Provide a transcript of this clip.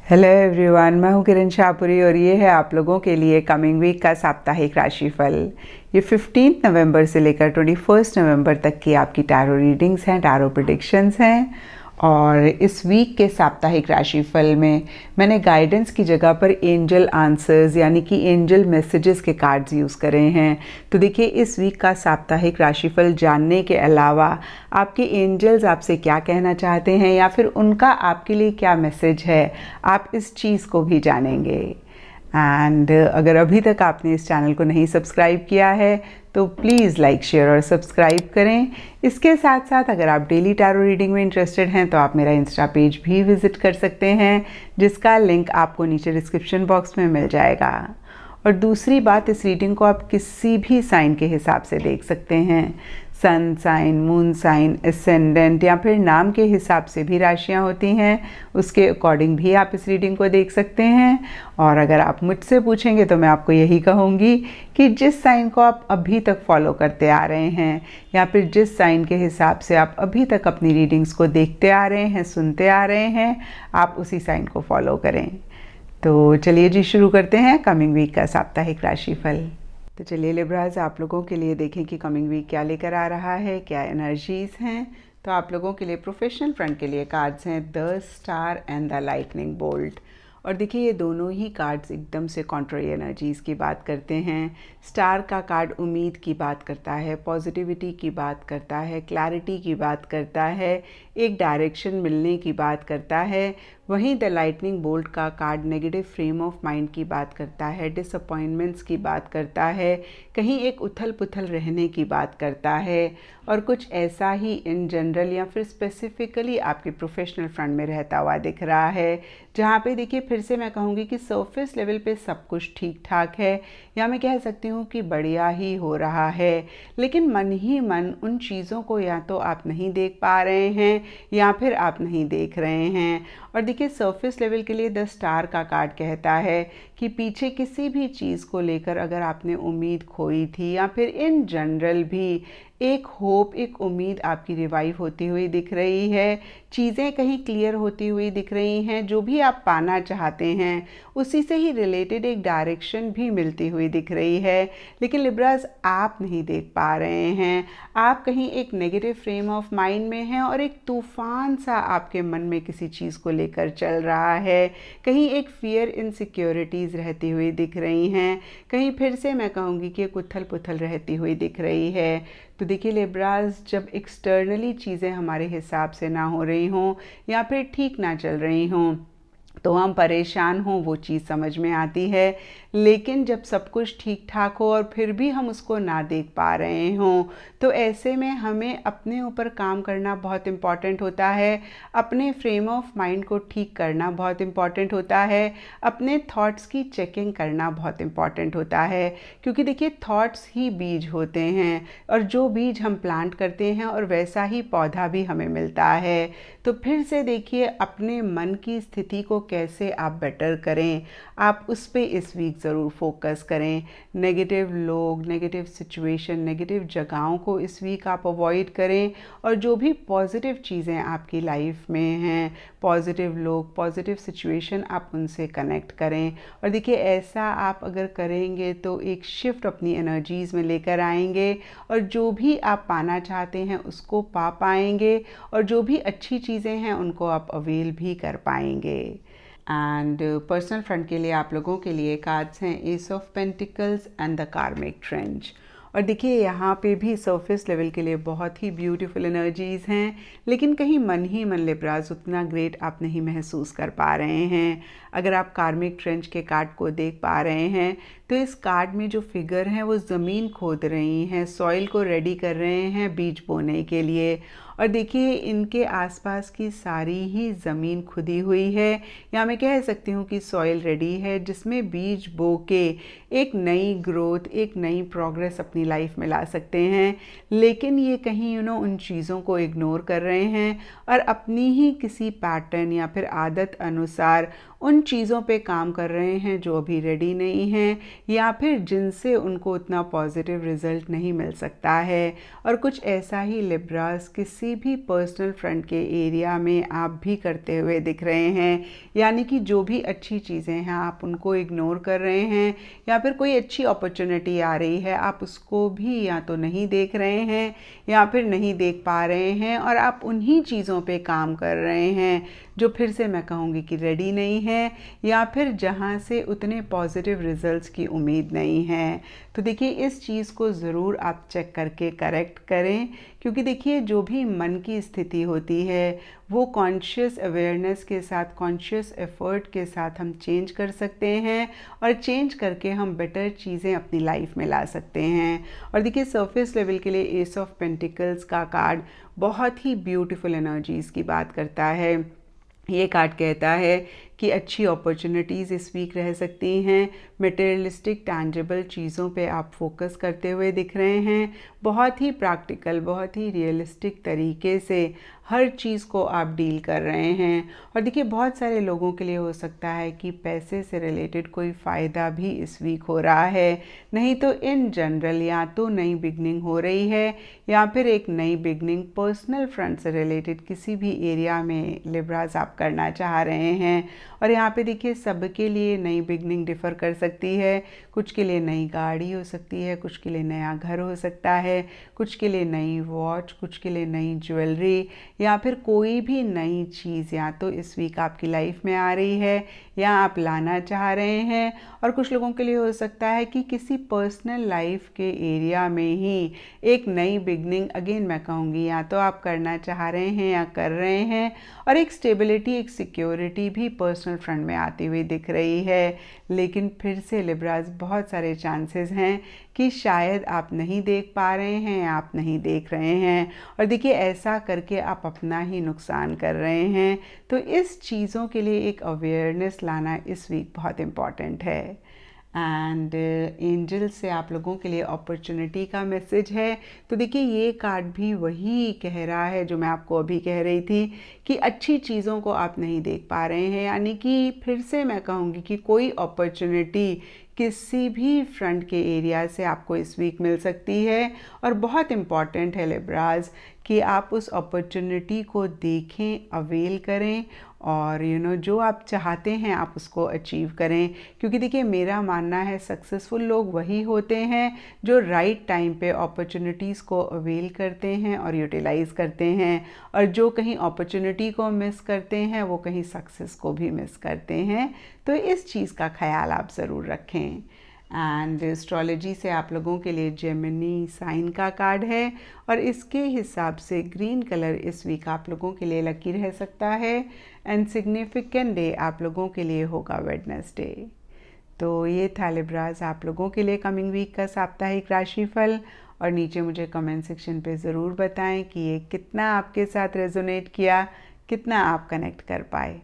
Hello everyone, मैं हूँ किरण शाहपुरी और ये है आप लोगों के लिए कमिंग वीक का साप्ताहिक राशिफल। ये 15 नवंबर से लेकर 21 नवंबर तक की आपकी टैरो रीडिंग्स हैं, टैरो प्रेडिक्शंस हैं। और इस वीक के साप्ताहिक राशिफल में मैंने गाइडेंस की जगह पर एंजल आंसर्स यानी कि एंजल मैसेजेस के कार्ड्स यूज़ करे हैं। तो देखिए, इस वीक का साप्ताहिक राशिफल जानने के अलावा आपके एंजल्स आपसे क्या कहना चाहते हैं या फिर उनका आपके लिए क्या मैसेज है, आप इस चीज़ को भी जानेंगे। एंड अगर अभी तक आपने इस चैनल को नहीं सब्सक्राइब किया है तो प्लीज़ लाइक, शेयर और सब्सक्राइब करें। इसके साथ साथ अगर आप डेली टैरो रीडिंग में इंटरेस्टेड हैं तो आप मेरा इंस्टा पेज भी विज़िट कर सकते हैं, जिसका लिंक आपको नीचे डिस्क्रिप्शन बॉक्स में मिल जाएगा। और दूसरी बात, इस रीडिंग को आप किसी भी साइन के हिसाब से देख सकते हैं। Sun sign, moon sign, ascendant या फिर नाम के हिसाब से भी राशियां होती हैं, उसके अकॉर्डिंग भी आप इस रीडिंग को देख सकते हैं। और अगर आप मुझसे पूछेंगे तो मैं आपको यही कहूँगी कि जिस साइन को आप अभी तक फॉलो करते आ रहे हैं या फिर जिस साइन के हिसाब से आप अभी तक अपनी रीडिंग्स को देखते आ रहे हैं, सुनते आ रहे हैं, आप उसी साइन को फॉलो करें। तो चलिए जी, शुरू करते हैं कमिंग वीक का साप्ताहिक राशिफल। तो चलिए लिब्राज, आप लोगों के लिए देखें कि कमिंग वीक क्या लेकर आ रहा है, क्या एनर्जीज हैं। तो आप लोगों के लिए प्रोफेशनल फ्रंट के लिए कार्ड्स हैं the star and the lightning bolt. और देखिए, ये दोनों ही कार्ड्स एकदम से कॉन्ट्ररी एनर्जीज़ की बात करते हैं। स्टार का कार्ड उम्मीद की बात करता है, पॉजिटिविटी की बात करता है, क्लैरिटी की बात करता है, एक डायरेक्शन मिलने की बात करता है। वहीं द लाइटनिंग बोल्ट का card negative frame of mind की बात करता है, डिसअपॉइंटमेंट्स की बात करता है, कहीं एक उथल पुथल रहने की बात करता है। और कुछ ऐसा ही इन जनरल या फिर स्पेसिफिकली आपके प्रोफेशनल फ्रंट में रहता हुआ दिख रहा है, जहाँ पे देखिए फिर से मैं कहूँगी कि सरफेस लेवल पे सब कुछ ठीक ठाक है, या मैं कह सकती हूँ कि बढ़िया ही हो रहा है। लेकिन मन ही मन उन चीज़ों को या तो आप नहीं देख पा रहे हैं या फिर आप नहीं देख रहे हैं। और देखिए, सरफेस लेवल के लिए द स्टार का कार्ड कहता है कि पीछे किसी भी चीज़ को लेकर अगर आपने उम्मीद खोई थी या फिर इन जनरल भी एक होप, एक उम्मीद आपकी रिवाइव होती हुई दिख रही है। चीज़ें कहीं क्लियर होती हुई दिख रही हैं, जो भी आप पाना चाहते हैं उसी से ही रिलेटेड एक डायरेक्शन भी मिलती हुई दिख रही है। लेकिन लिब्रास, आप नहीं देख पा रहे हैं, आप कहीं एक नेगेटिव फ्रेम ऑफ माइंड में हैं और एक तूफान सा आपके मन में किसी चीज़ को लेकर चल रहा है। कहीं एक फियर, इनसिक्योरिटीज़ रहती हुई दिख रही हैं, कहीं फिर से मैं कहूँगी कि एक उथल पुथल रहती हुई दिख रही है। तो देखिए लिब्रास, जब एक्सटर्नली चीज़ें हमारे हिसाब से ना हो रही हों या फिर ठीक ना चल रही हों तो हम परेशान हों, वो चीज़ समझ में आती है। लेकिन जब सब कुछ ठीक ठाक हो और फिर भी हम उसको ना देख पा रहे हों, तो ऐसे में हमें अपने ऊपर काम करना बहुत इम्पॉर्टेंट होता है। अपने फ्रेम ऑफ माइंड को ठीक करना बहुत इम्पॉर्टेंट होता है। अपने थॉट्स की चेकिंग करना बहुत इम्पॉर्टेंट होता है, क्योंकि देखिए थॉट्स ही बीज होते हैं और जो बीज हम प्लांट करते हैं और वैसा ही पौधा भी हमें मिलता है। तो फिर से देखिए, अपने मन की स्थिति को कैसे आप बेटर करें, आप उस पे इस वीक ज़रूर फोकस करें। नेगेटिव लोग, नेगेटिव सिचुएशन, नेगेटिव जगहों को इस वीक आप अवॉइड करें और जो भी पॉजिटिव चीज़ें आपकी लाइफ में हैं, पॉजिटिव लोग, पॉजिटिव सिचुएशन, आप उनसे कनेक्ट करें। और देखिए, ऐसा आप अगर करेंगे तो एक शिफ्ट अपनी एनर्जीज़ में लेकर आएंगे और जो भी आप पाना चाहते हैं उसको पा पाएंगे और जो भी अच्छी चीज़ें हैं उनको आप अवेल भी कर पाएंगे। एंड पर्सनल फ्रंट के लिए आप लोगों के लिए कार्ड्स हैं S of pentacles and the कार्मिक ट्रेंच। और देखिए, यहाँ पे भी सरफेस लेवल के लिए बहुत ही ब्यूटीफुल एनर्जीज़ हैं, लेकिन कहीं मन ही मन लिब्रास उतना ग्रेट आप नहीं महसूस कर पा रहे हैं। अगर आप कार्मिक ट्रेंच के कार्ड को देख पा रहे हैं तो इस कार्ड में जो फिगर हैं वो ज़मीन खोद रही हैं, सॉइल को रेडी कर रहे हैं बीज बोने के लिए। और देखिए, इनके आसपास की सारी ही ज़मीन खुदी हुई है, या मैं कह सकती हूँ कि सॉइल रेडी है, जिसमें बीज बो के एक नई ग्रोथ, एक नई प्रोग्रेस अपनी लाइफ में ला सकते हैं। लेकिन ये कहीं उन चीज़ों को इग्नोर कर रहे हैं और अपनी ही किसी पैटर्न या फिर आदत अनुसार उन चीज़ों पे काम कर रहे हैं जो अभी रेडी नहीं हैं, या फिर जिनसे उनको उतना पॉजिटिव रिजल्ट नहीं मिल सकता है। और कुछ ऐसा ही लिब्रास किसी भी पर्सनल फ्रंट के एरिया में आप भी करते हुए दिख रहे हैं, यानी कि जो भी अच्छी चीज़ें हैं आप उनको इग्नोर कर रहे हैं, या फिर कोई अच्छी अपॉर्चुनिटी आ रही है आप उसको भी या तो नहीं देख रहे हैं या फिर नहीं देख पा रहे हैं, और आप उन्हीं चीज़ों पे काम कर रहे हैं जो फिर से मैं कहूँगी कि रेडी नहीं है, या फिर जहाँ से उतने पॉजिटिव रिजल्ट्स की उम्मीद नहीं है। तो देखिए इस चीज़ को ज़रूर आप चेक करके करेक्ट करें, क्योंकि देखिए जो भी मन की स्थिति होती है वो कॉन्शियस अवेयरनेस के साथ, कॉन्शियस एफर्ट के साथ हम चेंज कर सकते हैं, और चेंज करके हम बेटर चीज़ें अपनी लाइफ में ला सकते हैं। और देखिए सरफेस लेवल के लिए एस ऑफ पेंटिकल्स का कार्ड बहुत ही ब्यूटीफुल एनर्जीज़ की बात करता है। ये कार्ड कहता है कि अच्छी अपॉर्चुनिटीज़ इस वीक रह सकती हैं, मटेरियलिस्टिक टैंजिबल चीज़ों पे आप फोकस करते हुए दिख रहे हैं, बहुत ही प्रैक्टिकल, बहुत ही रियलिस्टिक तरीके से हर चीज़ को आप डील कर रहे हैं। और देखिए बहुत सारे लोगों के लिए हो सकता है कि पैसे से रिलेटेड कोई फ़ायदा भी इस वीक हो रहा है, नहीं तो इन जनरल या तो नई बिगनिंग हो रही है, या फिर एक नई बिगनिंग पर्सनल फ्रंट से रिलेटेड किसी भी एरिया में लिब्रास आप करना चाह रहे हैं। और यहाँ पे देखिए सबके लिए नई बिगनिंग डिफ़र कर सकती है, कुछ के लिए नई गाड़ी हो सकती है, कुछ के लिए नया घर हो सकता है, कुछ के लिए नई वॉच, कुछ के लिए नई ज्वेलरी, या फिर कोई भी नई चीज़ या तो इस वीक आपकी लाइफ में आ रही है या आप लाना चाह रहे हैं। और कुछ लोगों के लिए हो सकता है कि किसी पर्सनल लाइफ के एरिया में ही एक नई बिगनिंग, अगेन मैं कहूँगी, या तो आप करना चाह रहे हैं या कर रहे हैं, और एक स्टेबिलिटी, एक सिक्योरिटी भी पर्सनल फ्रंट में आती हुई दिख रही है। लेकिन फिर से लिब्रास बहुत सारे चांसेस हैं कि शायद आप नहीं देख पा रहे हैं या आप नहीं देख रहे हैं, और देखिए ऐसा करके आप अपना ही नुकसान कर रहे हैं। तो इस चीज़ों के लिए एक अवेयरनेस लाना इस वीक बहुत इम्पॉर्टेंट है। एंड एंजल से आप लोगों के लिए अपॉर्चुनिटी का मैसेज है। तो देखिए ये कार्ड भी वही कह रहा है जो मैं आपको अभी कह रही थी, कि अच्छी चीज़ों को आप नहीं देख पा रहे हैं, यानी कि फिर से मैं कहूँगी कि कोई अपॉर्चुनिटी किसी भी फ्रंट के एरिया से आपको इस वीक मिल सकती है। और बहुत इम्पॉर्टेंट है लिब्रास कि आप उस अपॉर्चुनिटी को देखें, अवेल करें, और जो आप चाहते हैं आप उसको अचीव करें। क्योंकि देखिए मेरा मानना है सक्सेसफुल लोग वही होते हैं जो राइट टाइम पे अपॉर्चुनिटीज़ को अवेल करते हैं और यूटिलाइज़ करते हैं, और जो कहीं अपॉर्चुनिटी को मिस करते हैं वो कहीं सक्सेस को भी मिस करते हैं। तो इस चीज़ का ख्याल आप ज़रूर रखें। एंड एस्ट्रोलॉजी से आप लोगों के लिए जेमिनी साइन का कार्ड है, और इसके हिसाब से ग्रीन कलर इस वीक आप लोगों के लिए लकी रह सकता है। एंड सिग्निफिकेंट डे आप लोगों के लिए होगा वेडनेसडे। तो ये था लिब्रास आप लोगों के लिए कमिंग वीक का साप्ताहिक राशिफल। और नीचे मुझे कमेंट सेक्शन पे ज़रूर बताएं कि ये कितना आपके साथ रेजोनेट किया, कितना आप कनेक्ट कर पाए।